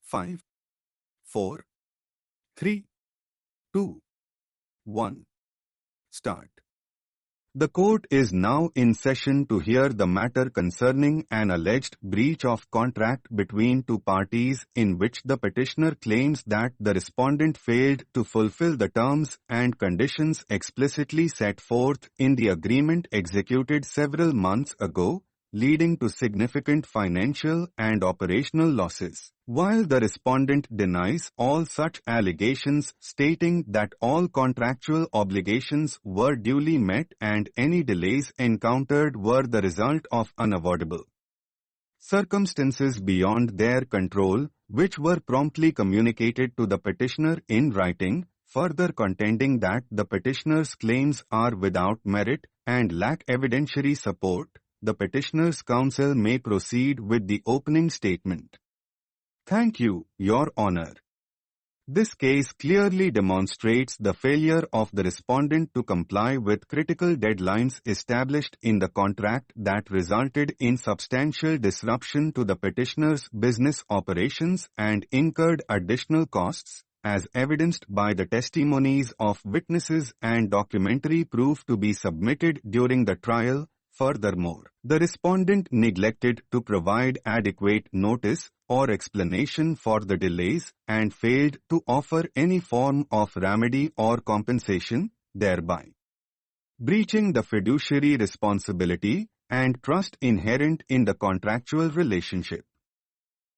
5, 4, 3, 2, 1. Start. The court is now in session to hear the matter concerning an alleged breach of contract between two parties in which the petitioner claims that the respondent failed to fulfill the terms and conditions explicitly set forth in the agreement executed several months ago, leading to significant financial and operational losses. While the respondent denies all such allegations, stating that all contractual obligations were duly met and any delays encountered were the result of unavoidable circumstances beyond their control, which were promptly communicated to the petitioner in writing, further contending that the petitioner's claims are without merit and lack evidentiary support, the petitioner's counsel may proceed with the opening statement. Thank you, Your Honor. This case clearly demonstrates the failure of the respondent to comply with critical deadlines established in the contract that resulted in substantial disruption to the petitioner's business operations and incurred additional costs, as evidenced by the testimonies of witnesses and documentary proof to be submitted during the trial. Furthermore, the respondent neglected to provide adequate notice or explanation for the delays and failed to offer any form of remedy or compensation, thereby breaching the fiduciary responsibility and trust inherent in the contractual relationship.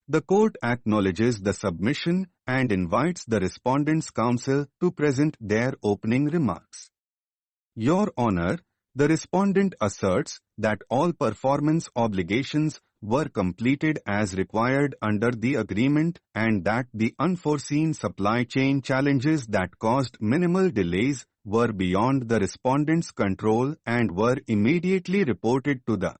The court acknowledges the submission and invites the respondent's counsel to present their opening remarks. Your Honor, the respondent asserts that all performance obligations were completed as required under the agreement and that the unforeseen supply chain challenges that caused minimal delays were beyond the respondent's control and were immediately reported to the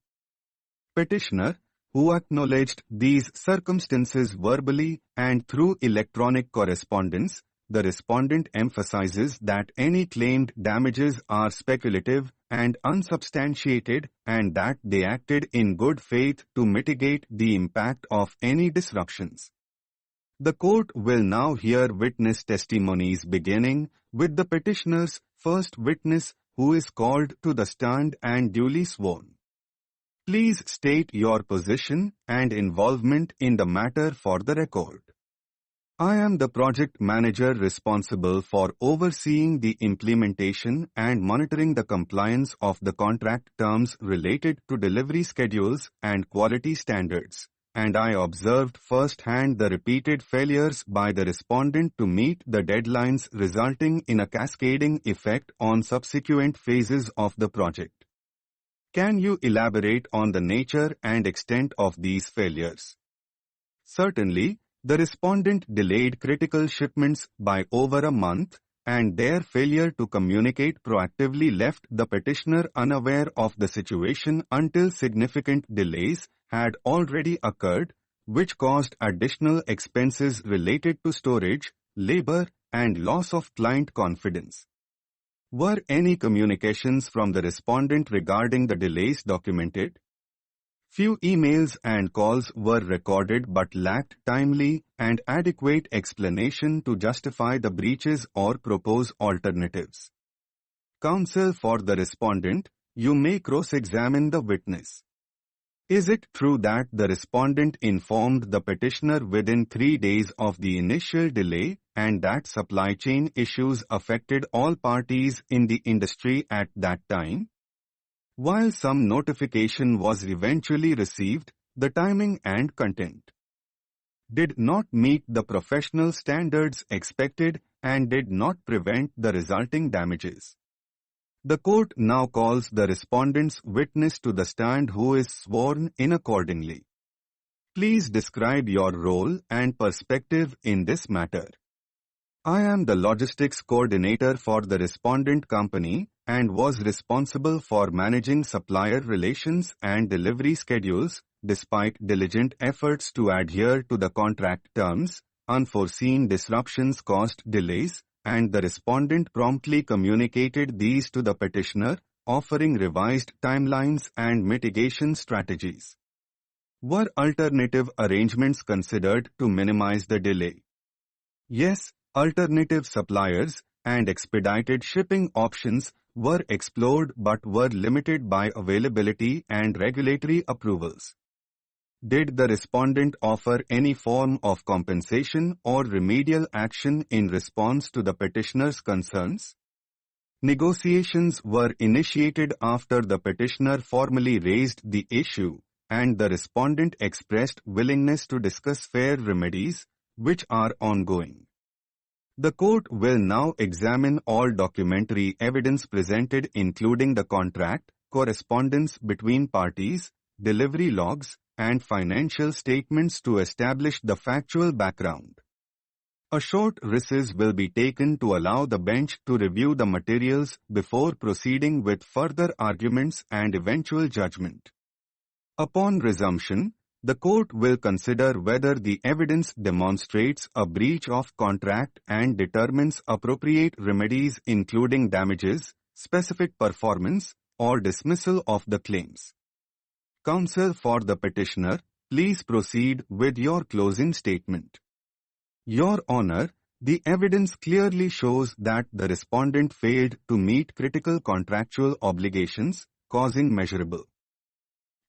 petitioner, who acknowledged these circumstances verbally and through electronic correspondence. The respondent emphasizes that any claimed damages are speculative and unsubstantiated and that they acted in good faith to mitigate the impact of any disruptions. The court will now hear witness testimonies beginning with the petitioner's first witness, who is called to the stand and duly sworn. Please state your position and involvement in the matter for the record. I am the project manager responsible for overseeing the implementation and monitoring the compliance of the contract terms related to delivery schedules and quality standards, and I observed firsthand the repeated failures by the respondent to meet the deadlines, resulting in a cascading effect on subsequent phases of the project. Can you elaborate on the nature and extent of these failures? Certainly. The respondent delayed critical shipments by over a month, and their failure to communicate proactively left the petitioner unaware of the situation until significant delays had already occurred, which caused additional expenses related to storage, labor, and loss of client confidence. Were any communications from the respondent regarding the delays documented? Few emails and calls were recorded but lacked timely and adequate explanation to justify the breaches or propose alternatives. Counsel for the respondent, you may cross-examine the witness. Is it true that the respondent informed the petitioner within 3 days of the initial delay and that supply chain issues affected all parties in the industry at that time? While some notification was eventually received, the timing and content did not meet the professional standards expected and did not prevent the resulting damages. The court now calls the respondent's witness to the stand, who is sworn in accordingly. Please describe your role and perspective in this matter. I am the logistics coordinator for the respondent company and was responsible for managing supplier relations and delivery schedules. Despite diligent efforts to adhere to the contract terms, unforeseen disruptions caused delays, and the respondent promptly communicated these to the petitioner, offering revised timelines and mitigation strategies. Were alternative arrangements considered to minimize the delay? Yes, alternative suppliers and expedited shipping options were explored but were limited by availability and regulatory approvals. Did the respondent offer any form of compensation or remedial action in response to the petitioner's concerns? Negotiations were initiated after the petitioner formally raised the issue, and the respondent expressed willingness to discuss fair remedies, which are ongoing. The court will now examine all documentary evidence presented, including the contract, correspondence between parties, delivery logs, and financial statements to establish the factual background. A short recess will be taken to allow the bench to review the materials before proceeding with further arguments and eventual judgment. Upon resumption, the court will consider whether the evidence demonstrates a breach of contract and determines appropriate remedies including damages, specific performance, or dismissal of the claims. Counsel for the petitioner, please proceed with your closing statement. Your Honor, the evidence clearly shows that the respondent failed to meet critical contractual obligations, causing measurable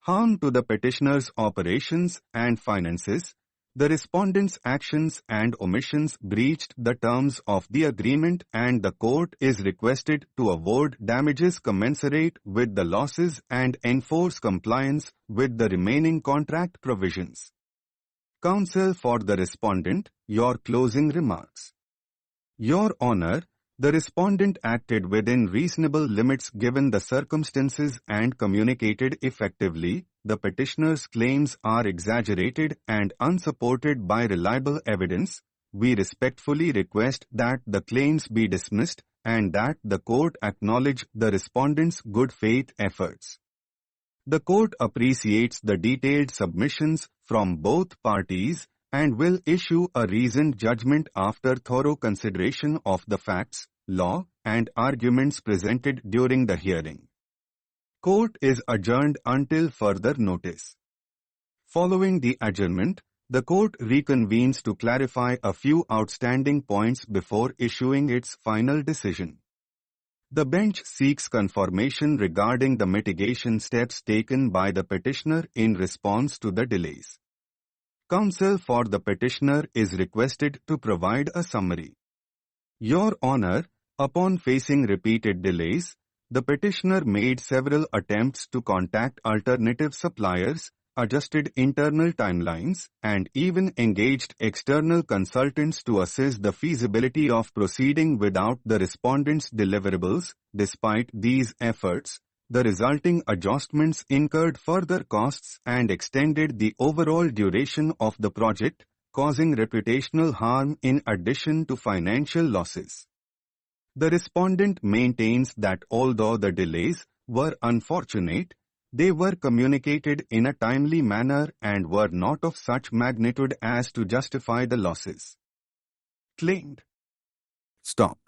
harm to the petitioner's operations and finances. The respondent's actions and omissions breached the terms of the agreement, and the court is requested to award damages commensurate with the losses and enforce compliance with the remaining contract provisions. Counsel for the respondent, your closing remarks. Your Honor, the respondent acted within reasonable limits given the circumstances and communicated effectively. The petitioner's claims are exaggerated and unsupported by reliable evidence. We respectfully request that the claims be dismissed and that the court acknowledge the respondent's good faith efforts. The court appreciates the detailed submissions from both parties and will issue a reasoned judgment after thorough consideration of the facts, law, and arguments presented during the hearing. Court is adjourned until further notice. Following the adjournment, the court reconvenes to clarify a few outstanding points before issuing its final decision. The bench seeks confirmation regarding the mitigation steps taken by the petitioner in response to the delays. Counsel for the petitioner is requested to provide a summary. Your Honor, upon facing repeated delays, the petitioner made several attempts to contact alternative suppliers, adjusted internal timelines, and even engaged external consultants to assess the feasibility of proceeding without the respondent's deliverables. Despite these efforts, the resulting adjustments incurred further costs and extended the overall duration of the project, causing reputational harm in addition to financial losses. The respondent maintains that although the delays were unfortunate, they were communicated in a timely manner and were not of such magnitude as to justify the losses claimed. Stop.